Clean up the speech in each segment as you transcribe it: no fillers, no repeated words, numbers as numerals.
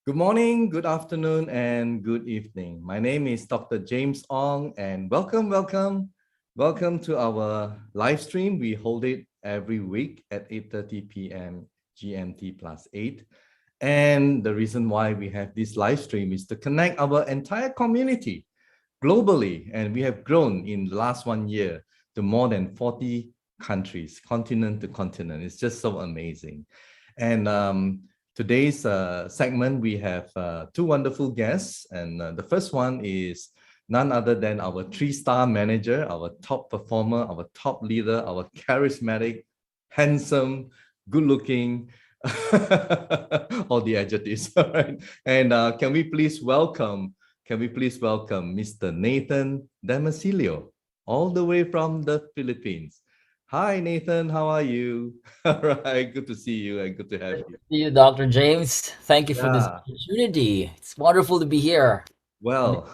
Good morning, good afternoon, and good evening. My name is Dr. James Ong, and welcome to our live stream. We hold it every week at 8:30 p.m. GMT plus 8. And the reason why we have this live stream is to connect our entire community globally. And we have grown in the last 1 year to more than 40 countries, continent to continent. It's just so amazing. And today's segment, we have two wonderful guests. And the first one is none other than our three-star manager, our top performer, our top leader, our charismatic, handsome, good-looking, all the adjectives. All right. And can we please welcome Mr. Nathan Damasio, all the way from the Philippines. Hi, Nathan. How are you? All right. Good to see you and good to have you. See you, Dr. James. Thank you for this Yeah. opportunity. It's wonderful to be here. Well,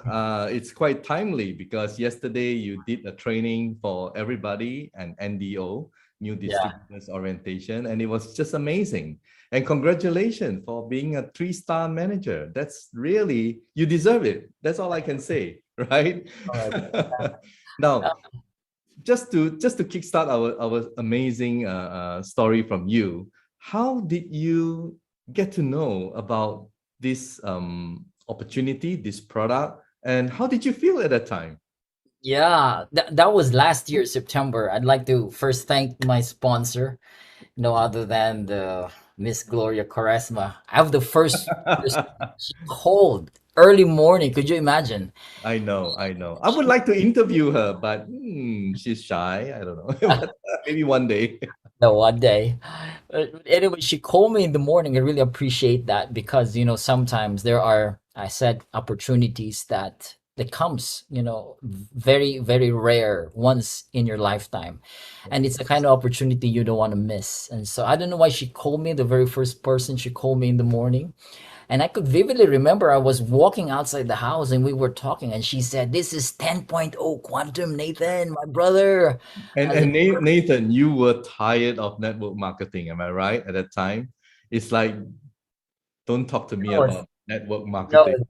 it's quite timely because yesterday you did a training for everybody and NDO, New Yeah. Distributors Orientation, and it was just amazing. And congratulations for being a three-star manager. That's really, you deserve it. That's all I can say, right? All right. Now, just to kickstart our amazing story from you, how did you get to know about this opportunity, this product, and how did you feel at that time? Yeah, that was last year, September. I'd like to first thank my sponsor, no other than the Miss Gloria Quaresma. I have the first person she called early morning. Could you imagine? I know. I would like to interview her, but she's shy. I don't know, but maybe one day. The one day. Anyway, she called me in the morning. I really appreciate that because, sometimes there are, I said, opportunities that comes, very, very rare once in your lifetime. And it's the kind of opportunity you don't want to miss. And so I don't know why she called me, the very first person she called me in the morning. And I could vividly remember I was walking outside the house and we were talking and she said, "This is 10.0 quantum, Nathan, my brother." And I said, and Nathan, you were tired of network marketing, am I right? At that time, it's like, don't talk to me "No, about network no, marketing.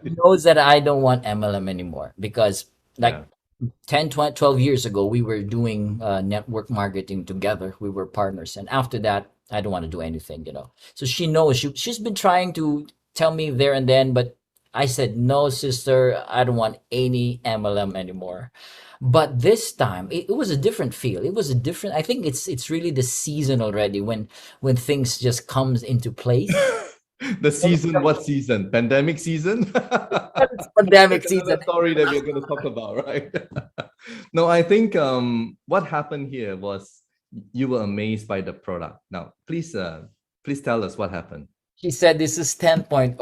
knows that I don't want MLM anymore because like Yeah. 10, 20, 12 years ago, we were doing network marketing together. We were partners. And after that, I don't want to do anything. So she knows she's been trying to tell me there and then, but I said, no, sister, I don't want any MLM anymore. But this time it was a different feel. It was a different, I think it's really the season already when things just comes into place. The season, what season? Pandemic season? It's pandemic That's season. another story that we're going to talk about, right? No, I think what happened here was you were amazed by the product. Now, please tell us what happened. She said this is 10.0.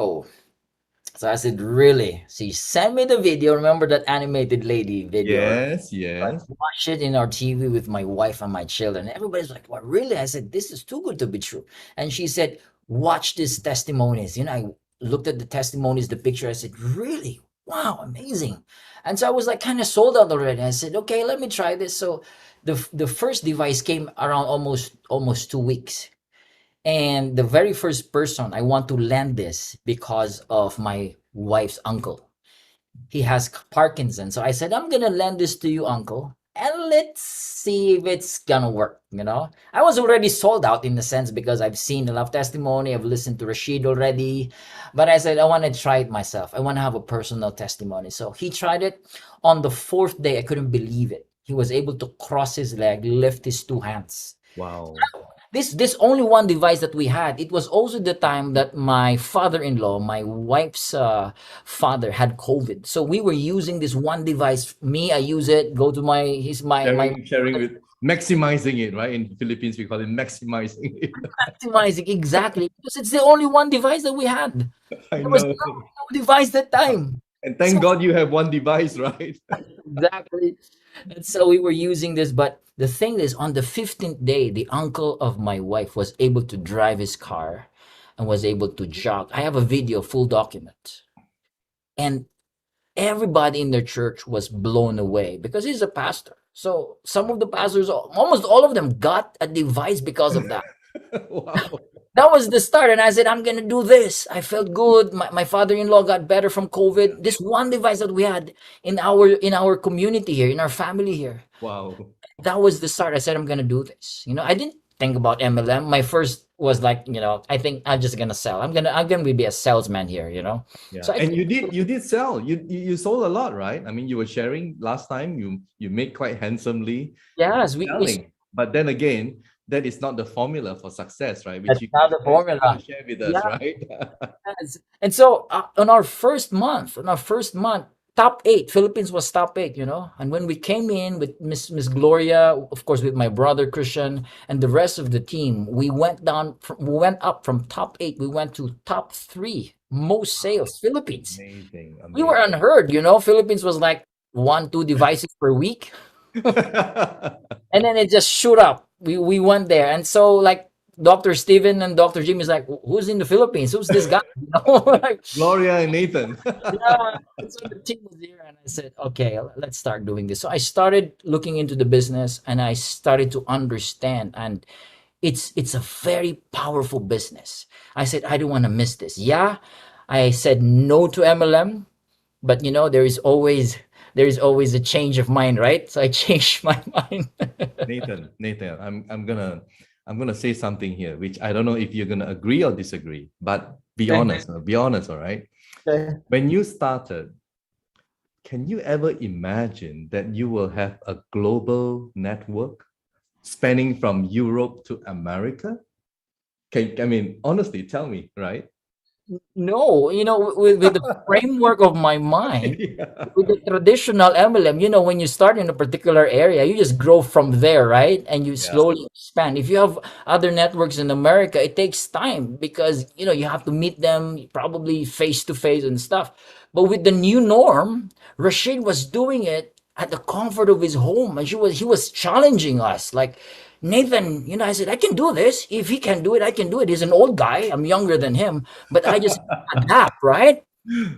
So I said, really? She sent me the video. Remember that animated lady video, right? Yes, So I yes. watched it in our TV with my wife and my children. Everybody's like, what, really? I said, this is too good to be true. And she said, watch these testimonies. I looked at the testimonies, the picture. I said, really? Wow, amazing. And so I was like kind of sold out already. I said, okay, let me try this. So the first device came around almost 2 weeks. And the very first person I want to lend this because of my wife's uncle. He has Parkinson's. So I said, I'm gonna lend this to you, uncle, and let's see if it's gonna work. I was already sold out in the sense because I've seen a lot of testimony, I've listened to Rashid already, but I said I want to try it myself. I want to have a personal testimony. So he tried it. On the fourth day, I couldn't believe it. He was able to cross his leg, lift his two hands. Wow. This only one device that we had. It was also the time that my father-in-law, my wife's father, had COVID. So we were using this one device. Me, I use it. Go to my his my Sharing with maximizing it, right? In the Philippines, we call it maximizing it. maximizing exactly because it's the only one device that we had. I There was know. no device that time. And So thank God you have one device, right? exactly. And so we were using this, but the thing is, on the 15th day, the uncle of my wife was able to drive his car and was able to jog. I have a video, full document. And everybody in their church was blown away because he's a pastor. So some of the pastors, almost all of them, got a device because of that. Wow. that was the start. And I said, I'm gonna do this. I felt good. My father-in-law got better from COVID. This one device that we had in our community here, in our family here. Wow. That was the start. I said, I'm gonna do this. I didn't think about MLM. My first was like, I think I'm just gonna sell. I'm gonna be a salesman here. Yeah. So I And you did sell. You sold a lot, right? I mean, you were sharing last time. You made quite handsomely yes, we selling. But then again, that is not the formula for success, right? Which that's you now the you're going formula. to share with us, Yeah. right? Yes. And so on our first month, top eight, Philippines was top eight. And when we came in with Miss Gloria, of course, with my brother Christian and the rest of the team, we went up from top eight, we went to top three, most sales, Philippines. Amazing, We were amazing. unheard. Philippines was like one, two devices per week. And then it just shoot up. We went there, and so like Dr. Steven and Dr. Jim is like, who's in the Philippines? Who's this guy? Like, Gloria and Nathan. yeah. And so the team was here, and I said, okay, let's start doing this. So I started looking into the business, and I started to understand, and it's a very powerful business. I said, I don't want to miss this. Yeah, I said no to MLM, but there is always a change of mind, right? So I changed my mind. Nathan, I'm gonna say something here, which I don't know if you're gonna agree or disagree, but be Okay. honest, be honest, all right? Okay. When you started, can you ever imagine that you will have a global network spanning from Europe to America? I mean, honestly, tell me, right? No, with the framework of my mind, Yeah. with the traditional MLM, when you start in a particular area, you just grow from there, right? And you Yeah. slowly expand. If you have other networks in America, it takes time because, you have to meet them probably face to face and stuff. But with the new norm, Rashid was doing it at the comfort of his home, and he was challenging us. Like, Nathan, I said, I can do this. If he can do it, I can do it. He's an old guy. I'm younger than him, but I just adapt, right?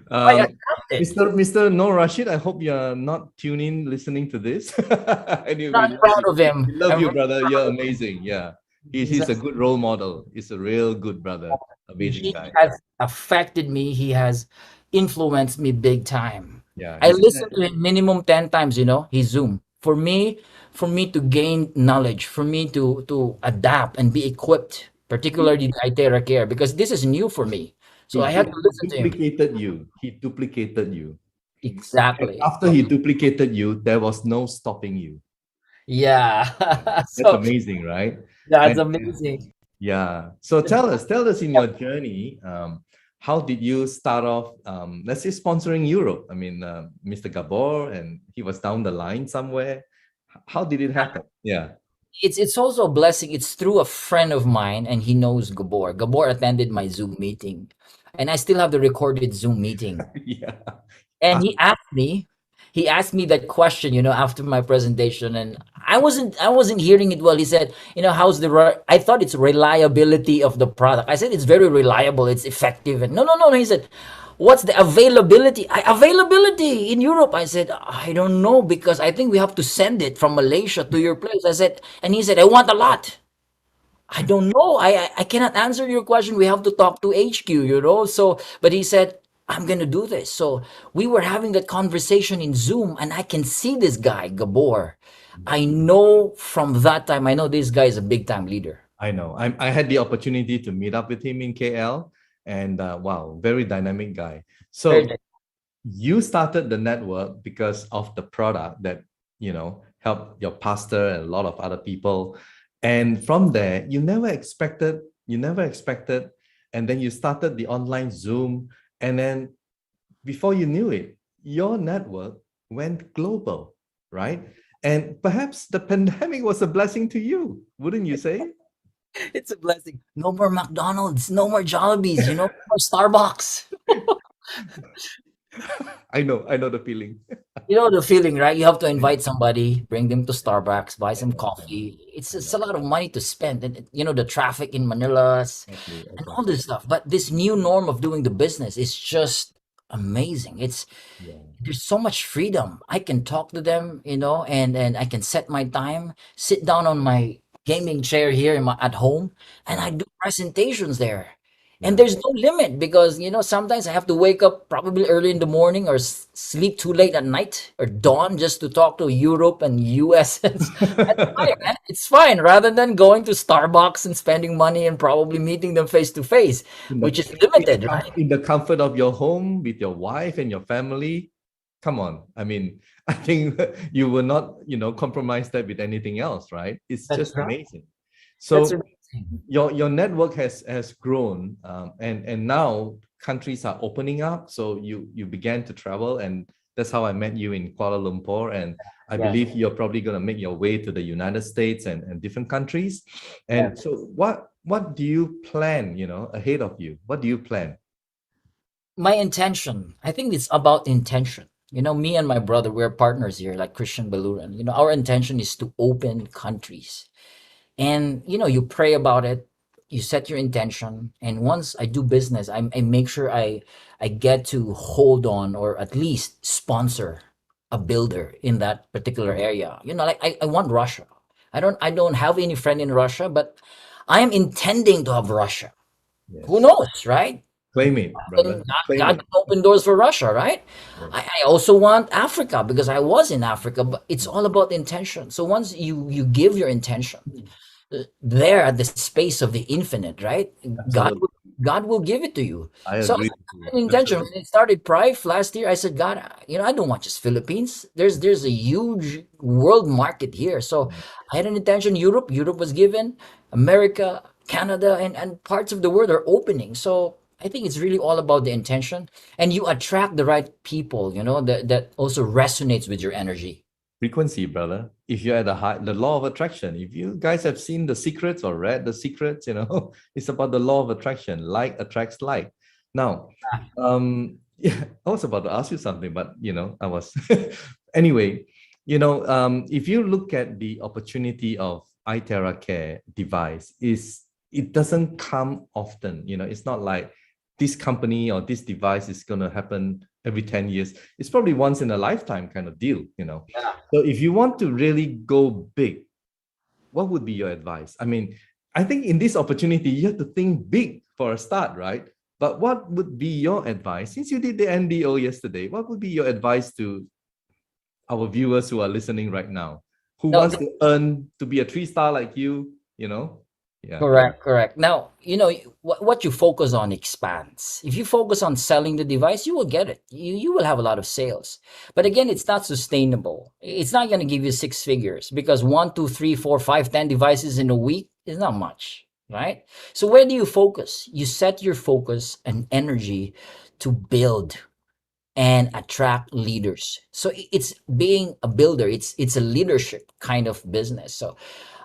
I Um, adapted. Mr. No Rashid, I hope you're not tuning, listening to this. Anyway, Not proud of we him. love I'm you, really brother. proud You're of him. amazing. Yeah. He's He's a good role model. He's a real good brother. Amazing he guy. has affected me. He has influenced me big time. Yeah. I He's listen to him minimum 10 times, his Zoom. For me to gain knowledge, for me to adapt and be equipped, particularly the Itera Care, because this is new for me. So I had to he listen to him. duplicated you. He duplicated you. And Exactly. after he duplicated you, there was no stopping you. Yeah. That's So amazing, right? that's And amazing. yeah. So tell us in your journey, how did you start off, let's say sponsoring Europe? I mean, Mr. Gabor, and he was down the line somewhere. How did it happen? Yeah. It's also a blessing. It's through a friend of mine, and he knows Gabor. Gabor attended my Zoom meeting, and I still have the recorded Zoom meeting. Yeah. And Ah, he asked me that question, after my presentation, and I wasn't hearing it well. He said, how's I thought it's reliability of the product. I said it's very reliable, it's effective, and no, no, no, no. He said, what's the availability? Availability in Europe? I said, I don't know, because I think we have to send it from Malaysia to your place. I said, and he said, I want a lot. I don't know. I cannot answer your question. We have to talk to HQ. So, but he said, I'm gonna do this. So we were having that conversation in Zoom, and I can see this guy, Gabor. I know from that time, I know this guy is a big time leader. I know. I had the opportunity to meet up with him in KL, and wow, very dynamic guy. Very So you started the network because of the product that helped your pastor and a lot of other people, and from there you never expected, and then you started the online Zoom, and then before you knew it, your network went global, right? And perhaps the pandemic was a blessing to you, wouldn't you say? It's a blessing. No more McDonald's, no more Jollibees, no more Starbucks. I know the feeling. You know the feeling, right? You have to invite somebody, bring them to Starbucks, buy some Yeah, coffee. It's yeah, a lot of money to spend, and the traffic in Manila exactly, and all exactly. this stuff. But this new norm of doing the business is just amazing. Yeah. There's so much freedom. I can talk to them, and I can set my time, sit down on my gaming chair here at home, and I Right. do presentations there. And Yeah. there's no limit because sometimes I have to wake up probably early in the morning or sleep too late at night or dawn just to talk to Europe and US. It's fine, man. It's fine rather than going to Starbucks and spending money and probably meeting them face to face, in which the is limited, right? in the comfort of your home with your wife and your family. Come on. I mean, I think you will not, compromise that with anything else, right? It's That's just right. amazing. That's So amazing. your network has grown, and now countries are opening up. So you began to travel, and that's how I met you in Kuala Lumpur. And I Yes. believe you're probably going to make your way to the United States and different countries. And Yes. so what do you plan, ahead of you? What do you plan? My intention, I think it's about intention. Me and my brother, we're partners here, like Christian Baluran. Our intention is to open countries. And you pray about it, you set your intention, and once I do business, I make sure I get to hold on or at least sponsor a builder in that particular area. Like I want Russia. I don't have any friend in Russia, but I am intending to have Russia. Who Yes. knows, right? Claim it, And brother. Claim God it. can open doors for Russia, right? I, Yes. I also want Africa because I was in Africa, but it's all about intention. So once you give your intention there at the space of the infinite, right? God Absolutely. will, God will give it to you. I So agree I with had you. an intention Absolutely. when it started Prive last year. I said, God, I don't want just Philippines. There's a huge world market here. So I had an intention. Europe was given. America, Canada, and parts of the world are opening. So I think it's really all about the intention, and you attract the right people. That also resonates with your energy. Frequency, brother. If you're at the law of attraction, if you guys have seen The Secrets or read The Secrets, it's about the law of attraction. Like attracts like. Now, yeah, I was about to ask you something, but I was anyway. If you look at the opportunity of iTerra Care device, it doesn't come often. It's not like this company or this device is going to happen every 10 years. It's probably once in a lifetime kind of deal. Yeah. So if you want to really go big, what would be your advice? I mean, I think in this opportunity, you have to think big for a start, right? But what would be your advice? Since you did the NDO yesterday, what would be your advice to our viewers who are listening right now, who No, wants to earn to be a 3-star like you? Yeah. correct, correct. Now, what you focus on expands. If you focus on selling the device, you will get it. You will have a lot of sales. But again, it's not sustainable. It's not going to give you six figures because one, two, three, four, five, 10 devices in a week is not much, right? So where do you focus? You set your focus and energy to build and attract leaders. So it's being a builder. It's a leadership kind of business. So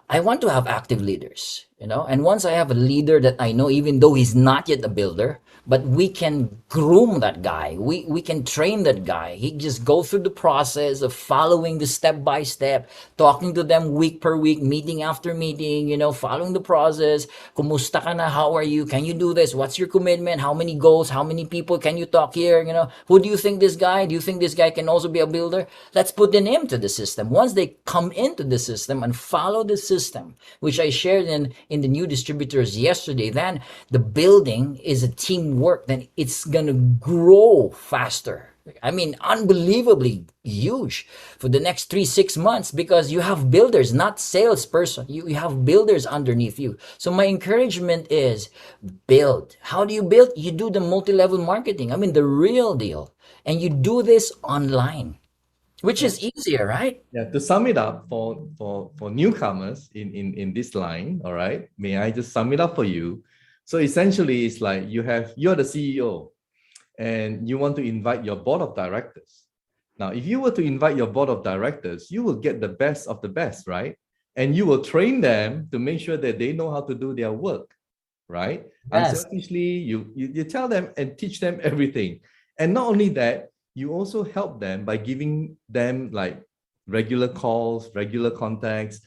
I want to have active leaders, and once I have a leader that I know, even though he's not yet a builder, but we can groom that guy. We can train that guy. He just go through the process of following the step by step, talking to them week per week, meeting after meeting, following the process. Kumusta ka na? How are you? Can you do this? What's your commitment? How many goals? How many people can you talk here? Who do you think this guy? Do you think this guy can also be a builder? Let's put them into the system. Once they come into the system and follow the system, which I shared in the new distributors yesterday, then the building is a teamwork. Then it's gonna grow faster. I mean, unbelievably huge for the next 3 6 months because you have builders, not salesperson. You have builders underneath you. So my encouragement is build. How do you build? You do the multi-level marketing. I mean, the real deal. And you do this online, which Yeah. is easier, right? Yeah, to sum it up for newcomers in this line, all right, may I just sum it up for you? So essentially, it's like you're the CEO and you want to invite your board of directors. Now, if you were to invite your board of directors, you will get the best of the best, right? And you will train them to make sure that they know how to do their work, right? Yes. Unselfishly, you tell them and teach them everything. And not only that, you also help them by giving them like regular calls, regular contacts,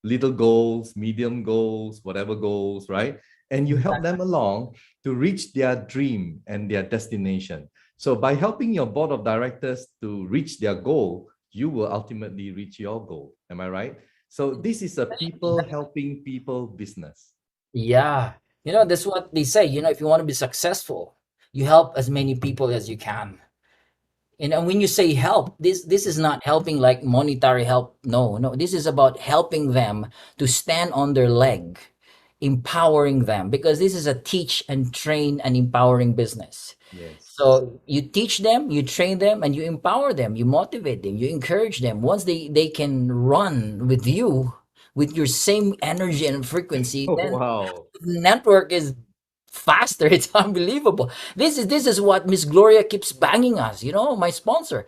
little goals, medium goals, whatever goals, right? And you help them along to reach their dream and their destination. So by helping your board of directors to reach their goal, you will ultimately reach your goal. Am I right? So this is a people helping people business. Yeah. That's what they say. If you want to be successful, you help as many people as you can. And when you say help, this is not helping like monetary help. No, no. This is about helping them to stand on their leg, empowering them, because this is a teach and train and empowering business. Yes. So you teach them, you train them, and you empower them, you motivate them, you encourage them. Once they can run with you with your same energy and frequency, Oh, then wow. network is faster. It's unbelievable. This is what Miss Gloria keeps banging us, my sponsor.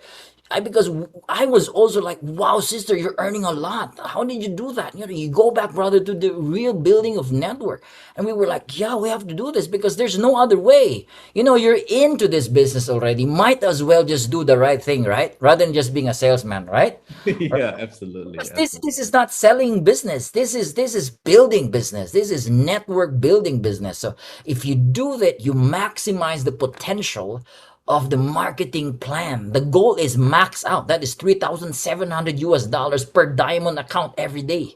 Because I was also like, wow, sister, you're earning a lot. How did you do that? You go back, brother, to the real building of network. And we were like, yeah, we have to do this because there's no other way. You're into this business already. Might as well just do the right thing, right? Rather than just being a salesman, right? Yeah, absolutely. Because this Absolutely. this is not selling business. This is building business. This is network building business. So if you do that, you maximize the potential of the marketing plan. The goal is max out. That is 3,700 US dollars per diamond account every day.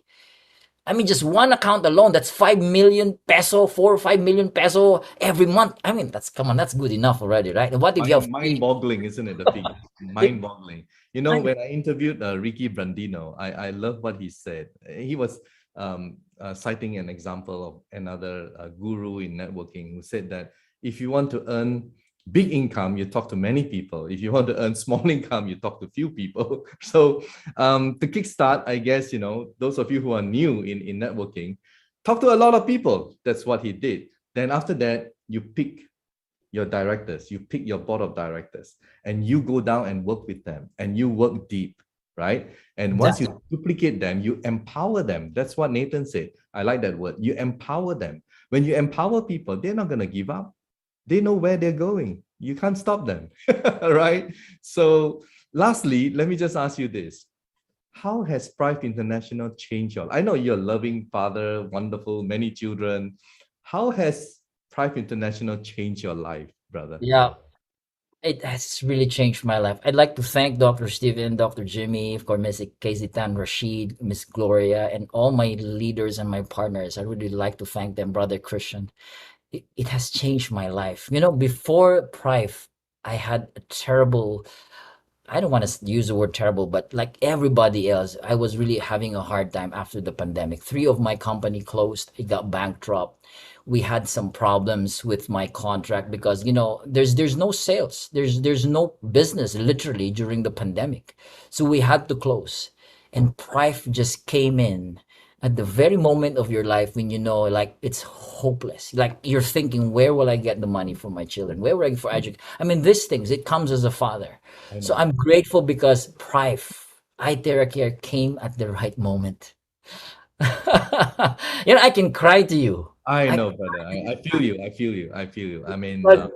I mean, just one account alone, that's 5 million peso, 4 or 5 million peso every month. I mean, come on, that's good enough already, right? And what if you have Mind-boggling, isn't it? The figures, it, mind-boggling. You know, when I interviewed Ricky Brandino, I love what he said. He was citing an example of another guru in networking who said that if you want to earn big income, you talk to many people. If you want to earn small income, you talk to few people. So to kickstart, I guess, those of you who are new in networking, talk to a lot of people. That's what he did. Then after that, you pick your directors, you pick your board of directors, and you go down and work with them, and you work deep, right? And once exactly. you duplicate them, you empower them. That's what Nathan said. I like that word. You empower them. When you empower people, they're not going to give up. They know where they're going. You can't stop them, right? So, lastly, let me just ask you this. How has Prive International changed your life? I know you're a loving father, wonderful, many children. How has Prive International changed your life, brother? Yeah, it has really changed my life. I'd like to thank Dr. Steven, Dr. Jimmy, of course, Miss Kazitan, Rashid, Miss Gloria, and all my leaders and my partners. I really like to thank them, Brother Christian. It has changed my life. Before Prive, I had a terrible, I don't want to use the word terrible, but like everybody else, I was really having a hard time after the pandemic. Three of my company closed. It got bankrupt. We had some problems with my contract because there's no sales. There's no business literally during the pandemic. So we had to close. And Prive just came in at the very moment of your life when like it's hopeless. Like you're thinking, where will I get the money for my children? Where will I get for education? I mean, these things, it comes as a father. I So know. I'm grateful because Prive, iTeracare came at the right moment. I can cry to you. I I know, brother. I feel you. I feel you. I feel you. I mean, but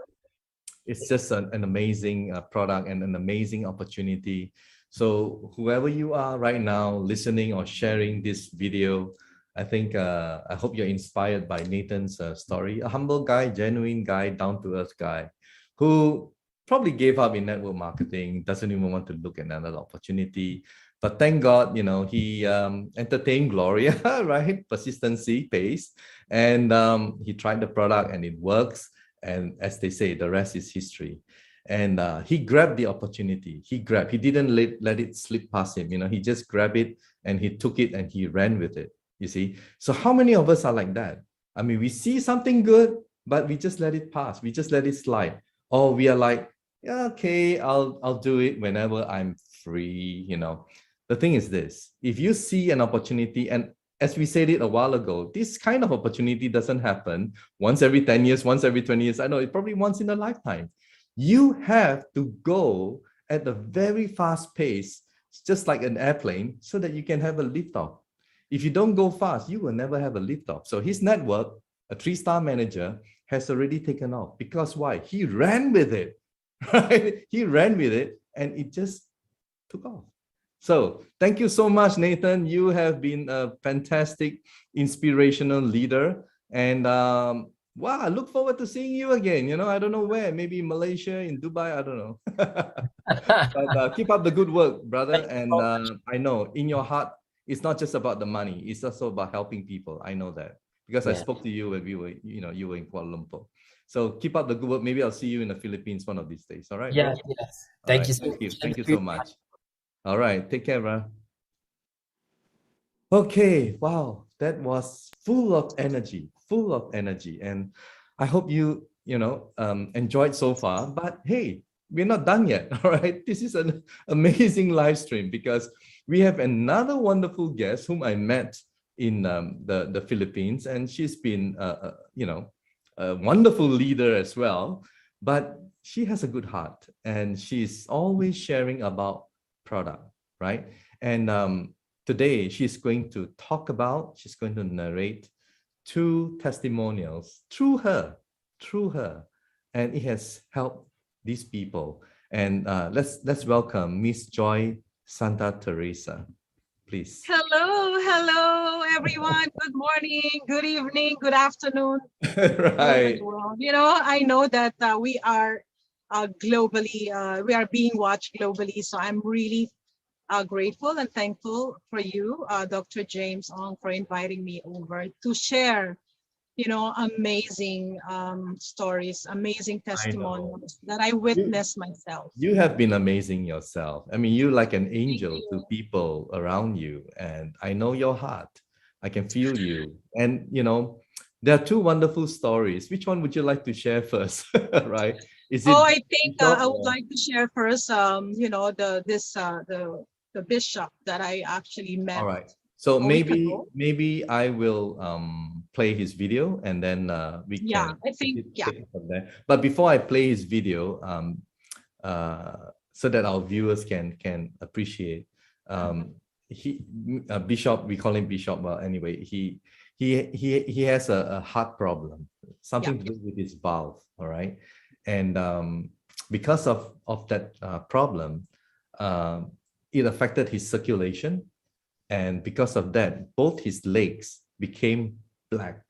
it's just an amazing product and an amazing opportunity. So whoever you are right now, listening or sharing this video, I hope you're inspired by Nathan's story. A humble guy, genuine guy, down to earth guy, who probably gave up in network marketing, doesn't even want to look at another opportunity. But thank God, he entertained Gloria, right? Persistency pays, and he tried the product and it works. And as they say, the rest is history. And he grabbed the opportunity. He didn't let it slip past him. He just grabbed it and he took it and he ran with it. You see? So how many of us are like that? I mean, we see something good, but we just let it pass. We just let it slide. Or we are like, yeah, okay, I'll do it whenever I'm free. The thing is this: if you see an opportunity, and as we said it a while ago, this kind of opportunity doesn't happen once every 10 years, once every 20 years. I know it probably once in a lifetime. You have to go at a very fast pace, just like an airplane, so that you can have a liftoff. If you don't go fast, you will never have a liftoff. So his network, a 3-star manager, has already taken off. Because why? He ran with it, right? He ran with it and it just took off. So thank you so much, Nathan. You have been a fantastic, inspirational leader. And wow, I look forward to seeing you again. I don't know where, maybe in Malaysia, in Dubai, I don't know. But keep up the good work, brother. thank you And so much. I know in your heart, it's not just about the money. It's also about helping people. I know that because I Yeah. spoke to you when we were, you were in Kuala Lumpur. So keep up the good work. Maybe I'll see you in the Philippines one of these days. All right, Yeah, bro? yes. All Thank right. you so Thank you. much. And Thank you so really, much. All right. Take care, bro. Okay. Wow. That was full of energy, full of energy. And I hope you, enjoyed so far. But hey, we're not done yet. All right. This is an amazing live stream because we have another wonderful guest whom I met in the Philippines, and she's been, a wonderful leader as well. But she has a good heart, and she's always sharing about product, right? And today she's going to she's going to narrate two testimonials through her, and it has helped these people. And let's welcome Miss Joy Santa Teresa, please. Hello, everyone. Good morning, good evening, good afternoon, all over Right. the world. I know that we are globally, we are being watched globally. So I'm really grateful and thankful for you, Dr. James Ong, for inviting me over to share, amazing stories, amazing I know. testimonials that I You, witnessed myself. you have been amazing yourself. I mean, you're like an Thank angel to you. people around you, and I know your heart. I can feel you. And there are two wonderful stories. Which one would you like to share first? Right? Is Oh, it I think Bishop I would or like to share first, the bishop that I actually all met right. So a week maybe ago. maybe I will play his video and then we Yeah, can I think, yeah, take it from there. But before I play his video, so that our viewers can appreciate, he Bishop, we call him Bishop. Well, anyway, he has a heart problem, yeah, something to do with his valve. All right, and because of that problem, um, it affected his circulation, and because of that, both his legs became black.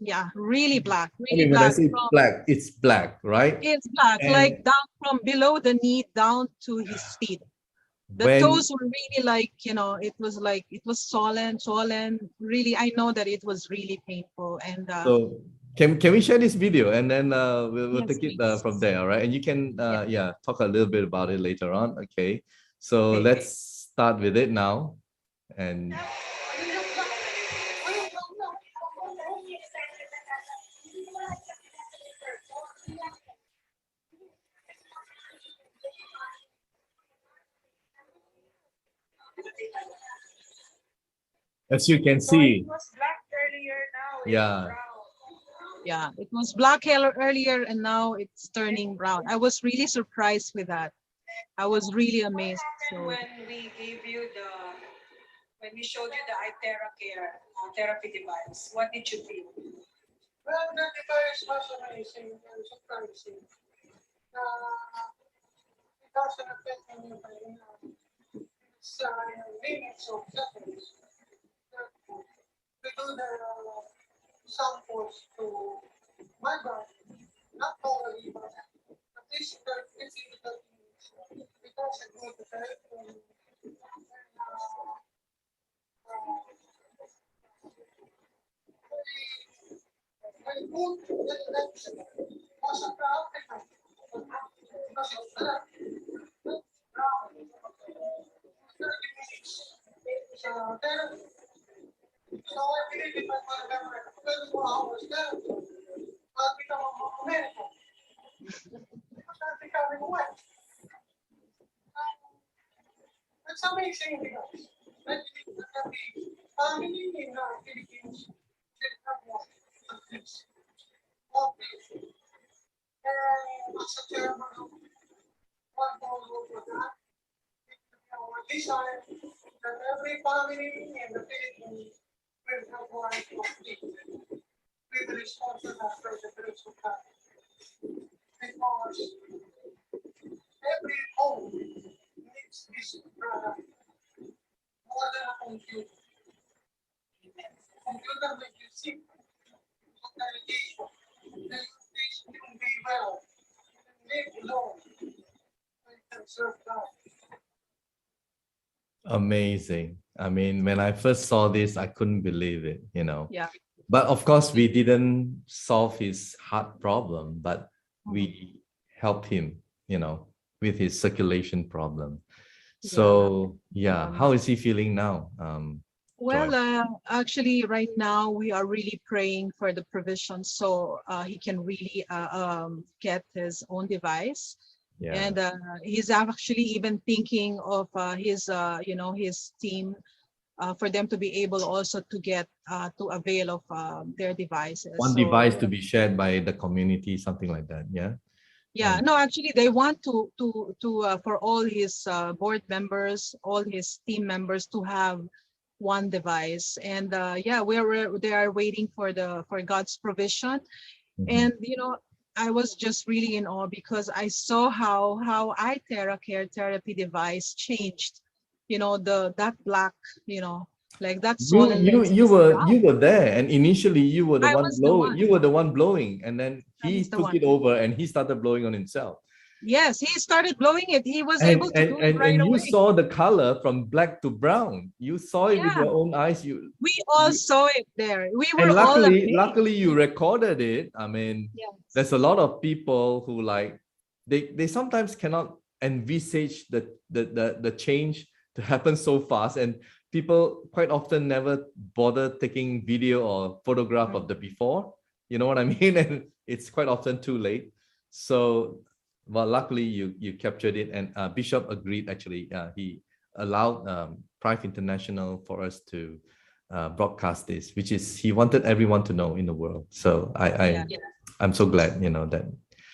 yeah, I really mean, when I black say from, black, it's black, right? it's black, like And down from below the knee down to his feet. The when toes were really like, it was swollen. Really, I know that it was really painful. And so can we share this video and then we'll yes, take it please. from there, all right? And you can Yeah, yeah, talk a little bit about it later on. Okay, so okay. let's start with it now. And as you can see, yeah, Yeah, it was black hair earlier and now it's turning brown. I was really surprised with that. I was really amazed. So when we showed you the iTera Care therapy device, what did you feel? Well, the device was amazing and surprising. It doesn't affect anybody. It's limits of seconds. We do the samples to my body, not totally, but at least 15 to 30 minutes. It doesn't go to bed. Very good election. Was a proud because it's black. Brown. 30 minutes. So there. So I believe if I'm going to have 24 hours there, I'll become a medical. Because I'm becoming wet. It's amazing because I believe that every family in the Philippines should have one of this. Of this. And as a chairman of one household for that, our desire that every family in the Philippines will have one of these. We will sponsor that for the grace of God. Because every home needs this product more than a computer. Computer makes you sick. Medication. Then you can be well. Live long. And can serve God. amazing, I mean, when I first saw this, I couldn't believe it, you know. Yeah. But of course, we didn't solve his heart problem, but we helped him, you know, with his circulation problem. So yeah, how is he feeling now? Well, Joy? actually, right now we are really praying for the provision so he can really get his own device. Yeah. And he's actually even thinking of his, his team for them to be able also to get to avail of their devices. One So, device to be shared by the community, something like that. Yeah. yeah, And- no, actually, they want to for all his board members, all his team members to have one device. And yeah, they are waiting for God's provision. Mhm. And I was just really in awe because I saw how iTeracare therapy device changed. That black, like that swollen legs you is were brown. there, and initially you were the I one was the one. you were the one blowing, and then I he was the took one. it over and he started blowing on himself. Yes, he started blowing it. He was able to do it right and you away. saw the color from black to brown. You saw it with Yeah. your own eyes. We all saw it there. We were And all amazed. luckily you recorded it. I mean, Yes. there's a lot of people who like they sometimes cannot envisage the change to happen so fast, and people quite often never bother taking video or photograph of the before. You know what I mean? And it's quite often too late. So, well, luckily you captured it, and Bishop agreed. Actually, he allowed Prive International for us to broadcast this, which is he wanted everyone to know in the world. So I'm so glad, that.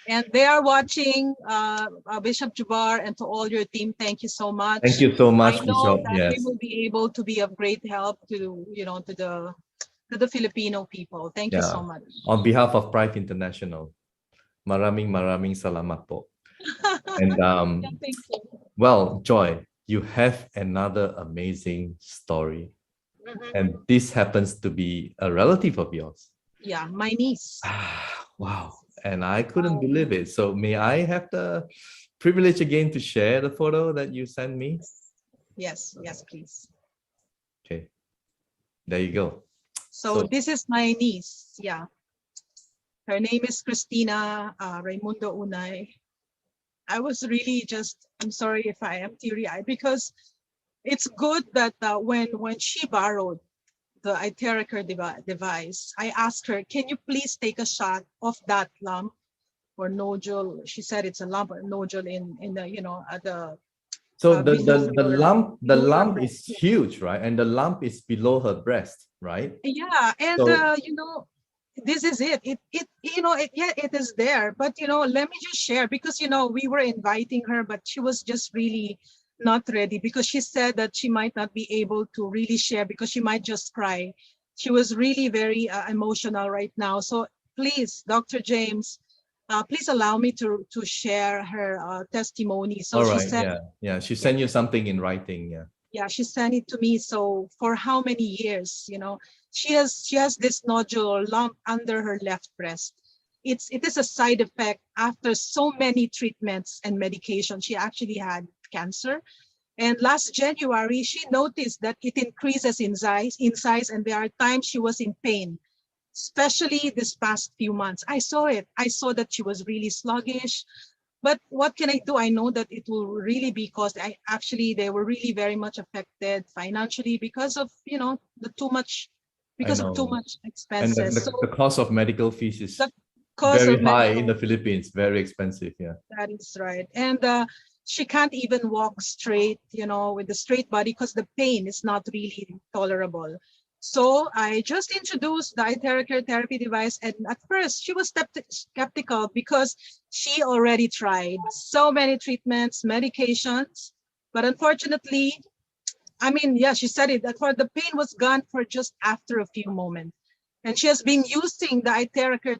And they are watching, Bishop Jubar, and to all your team, thank you so much. Thank you so much, I know Bishop. that Yes. we will be able to be of great help to the Filipino people. Thank you so much. On behalf of Prive International, maraming salamat po. And Thank you. well, Joy, you have another amazing story, and this happens to be a relative of yours. Yeah, my niece. Wow. And I couldn't believe it. So may I have the privilege again to share the photo that you sent me? Yes, please. Okay. There you go. So So- this is my niece. Yeah. Her name is Christina Raimundo Unay. I was really I'm sorry if I am teary-eyed, because it's good that when she borrowed the iTeracare device, I asked her, can you please take a shot of that lump or nodule? She said it's a lump or nodule in the, at the. So the below her lump is breast. huge, right? And the lump is below her breast, right? Yeah, and So- this is it. It is there. But let me just share, because we were inviting her, but she was just really not ready, because she said that she might not be able to really share because she might just cry. She was really very emotional right now. So please, Dr. James, please allow me to share her testimony. So All she right. said, Yeah. She sent you something in writing. Yeah. yeah, she sent it to me. So for how many years, she has this nodule or lump under her left breast. It is a side effect after so many treatments and medication. She actually had cancer. And last January, she noticed that it increases in size, and there are times she was in pain, especially this past few months. I saw it. I saw that she was really sluggish. But what can I do? I know that it will really be caused. They were really very much affected financially because of, the too much, because of too know. much And expenses. the cost of medical fees is The cost very of high medical in the Philippines, very expensive. Yeah. That is right. And she can't even walk straight, with the straight body, because the pain is not really tolerable. So I just introduced the iTeracare therapy device. And at first she was skeptical because she already tried so many treatments, medications. But unfortunately, she said it, that for the pain was gone for just after a few moments. And she has been using the iTeracare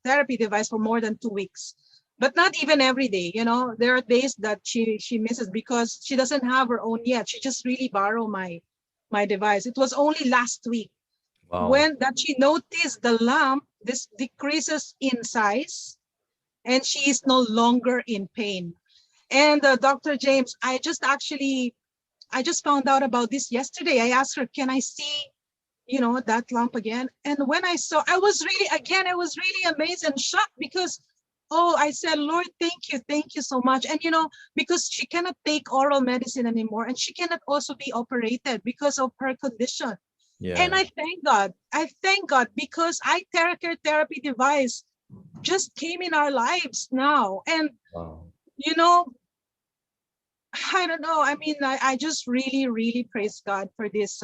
therapy device for more than 2 weeks. But not even every day, there are days that she misses because she doesn't have her own yet. She just really borrowed my device. It was only last week Wow. when that she noticed the lump, this decreases in size, and she is no longer in pain. And Dr. James, I just actually I just found out about this yesterday. I asked her, can I see, that lump again? And when I saw, I was really amazed and shocked because, oh, I said, Lord, thank you so much. And, because she cannot take oral medicine anymore, and she cannot also be operated because of her condition. Yeah. And I thank God because iTeracare therapy device just came in our lives now. And, Wow. I don't know. I mean, I just really, really praise God for this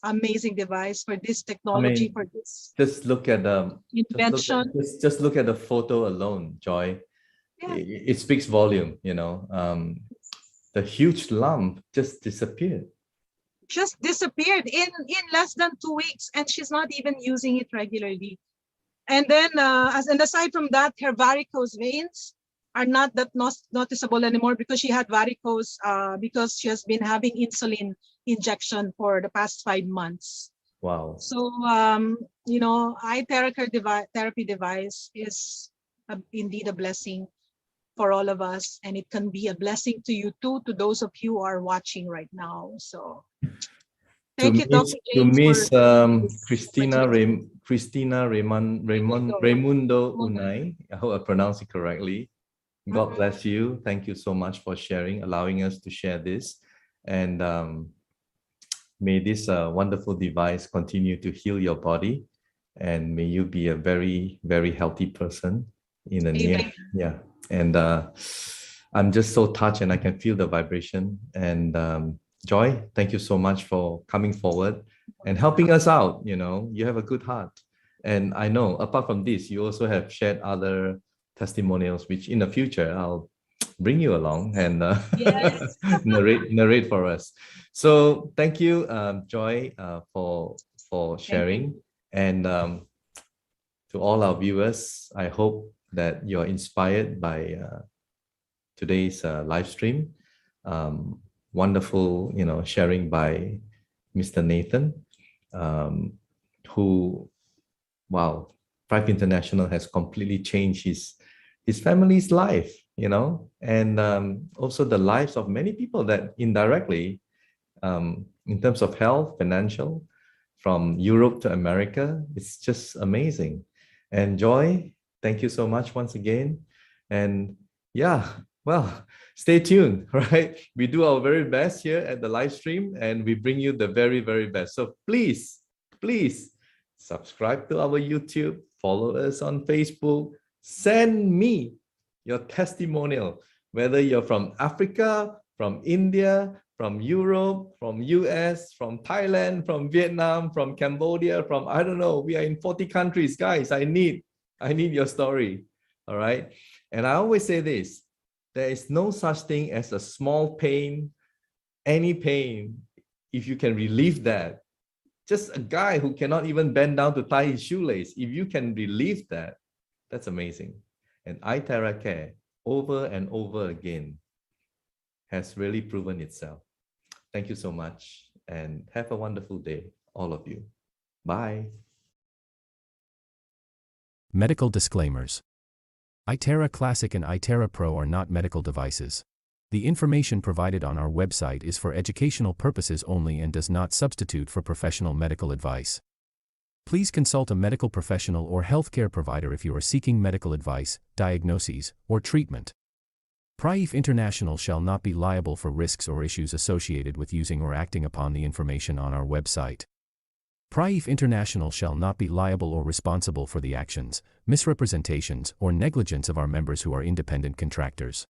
amazing device, for this technology, for this Just look at the invention. just look at the photo alone, Joy. Yeah. It speaks volume, the huge lump just disappeared. Just disappeared in less than 2 weeks, and she's not even using it regularly. And then, aside from that, her varicose veins are not that noticeable anymore because she had varicose because she has been having insulin injection for the past 5 months. Wow. So, iTeracare therapy device is indeed a blessing for all of us, and it can be a blessing to you too, to those of you who are watching right now. So, thank you, Dr. To James. Miss this Christina opportunity. Raimundo Unai, I hope I pronounced it correctly. God bless you. Thank you so much for sharing, allowing us to share this. And may this wonderful device continue to heal your body. And may you be a very, very healthy person in the near. Yeah. And I'm just so touched, and I can feel the vibration. And Joy, thank you so much for coming forward and helping us out. You have a good heart. And I know apart from this, you also have shared other testimonials, which in the future I'll bring you along and Yes. narrate for us. So thank you, Joy, for sharing. And to all our viewers, I hope that you're inspired by today's live stream. Wonderful, sharing by Mr. Nathan, who, wow, Thrive International has completely changed his family's life, and also the lives of many people that indirectly, in terms of health, financial, from Europe to America, it's just amazing. And Joy, thank you so much once again. And yeah, well, stay tuned, right? We do our very best here at the live stream, and we bring you the very, very best. So please subscribe to our YouTube, follow us on Facebook, send me your testimonial, whether you're from Africa, from India, from Europe, from US, from Thailand, from Vietnam, from Cambodia, from, I don't know, we are in 40 countries. Guys, I need your story, all right? And I always say this, there is no such thing as a small pain, any pain, if you can relieve that. Just a guy who cannot even bend down to tie his shoelace, if you can relieve that, that's amazing. And iTeracare, over and over again, has really proven itself. Thank you so much, and have a wonderful day, all of you. Bye. Medical disclaimers. iTera Classic and iTera Pro are not medical devices. The information provided on our website is for educational purposes only and does not substitute for professional medical advice. Please consult a medical professional or healthcare provider if you are seeking medical advice, diagnoses, or treatment. Praif International shall not be liable for risks or issues associated with using or acting upon the information on our website. Praif International shall not be liable or responsible for the actions, misrepresentations, or negligence of our members who are independent contractors.